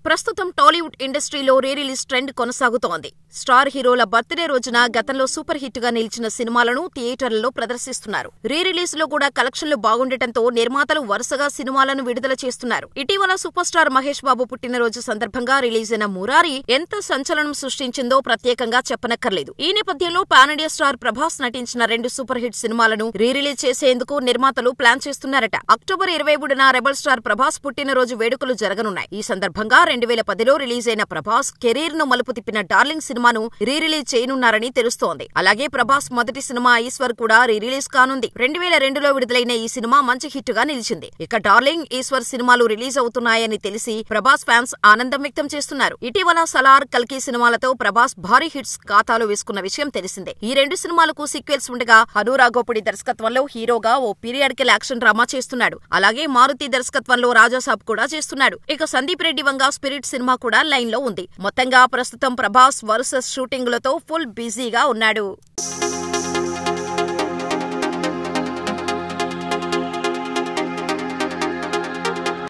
ప్రస్తుతం టాలీవుడ్ ఇండస్ట్రీలో re release trend కొనసాగుతోంది. స్టార్ హీరోల బర్త్డే రోజున గతంలో సూపర్ హిట్ గా నిలిచిన సినిమాలను థియేటర్లలో ప్రదర్శిస్తున్నారు. రీ రిలీజ్ లో కూడా కలెక్షన్లు బాగుండటంతో నిర్మాతలు వరుసగా సినిమాలను విడుదల చేస్తున్నారు. ఇటీవల సూపర్ స్టార్ మహేష్ బాబు పుట్టినరోజు సందర్భంగా రిలీజ్ అయిన మురారి ఎంత సంచలనం సృష్టించిందో ప్రత్యేకంగా చెప్పనక్కర్లేదు. ఈ నేపథ్యంలో పాన్ ఇండియా స్టార్ ప్రభాస్ నటించిన 2 సూపర్ హిట్ సినిమాలను రీ రిలీజ్ చేసేందుకు నిర్మాతలు ప్లాన్ చేస్తున్నారట. అక్టోబర్ 23న రెబల్ స్టార్ ప్రభాస్ పుట్టినరోజు వేడుకలు జరగనున్నాయి. ఈ సందర్భంగా 2010లో రిలీజ్ అయిన ప్రభాస్ కెరీర్ ను మలుపు తిప్పిన డార్లింగ్ సినిమాను రీ రిలీజ్ చేయనున్నారని తెలుస్తోంది. అలాగే ప్రభాస్ మొదటి సినిమా ఈశ్వర్ కూడా రీ రిలీజ్ కానుంది. 2002లో విడుదలైన ఈ సినిమా మంచి హిట్ గా నిలిచింది. ఇక డార్లింగ్, ఈశ్వర్ సినిమాలు రిలీజ్ అవుతున్నాయని తెలిసి ప్రభాస్ ఫ్యాన్స్ ఆనందం వ్యక్తం చేస్తున్నారు. ఇటీవల సలార్, కల్కి సినిమాలతో ప్రభాస్ భారీ హిట్స్ ఖాతాలో వేసుకున్న విషయం తెలిసిందే. ఈ 2 సినిమాలకు సీక్వెల్స్ ఉండగా హను రాఘోపుడి దర్శకత్వంలో హీరోగా ఓ పీరియాడికల్ యాక్షన్ డ్రామా చేస్తున్నాడు. అలాగే మారుతి దర్శకత్వంలో రాజాసాబ్ కూడా చేస్తున్నాడు. ఇక సందీప్ రెడ్డి వంగ స్పిరిట్ సినిమా కూడా లైన్ లో ఉంది. మొత్తంగా ప్రస్తుతం ప్రభాస్ వరుస షూటింగులతో ఫుల్ బిజీగా ఉన్నాడు.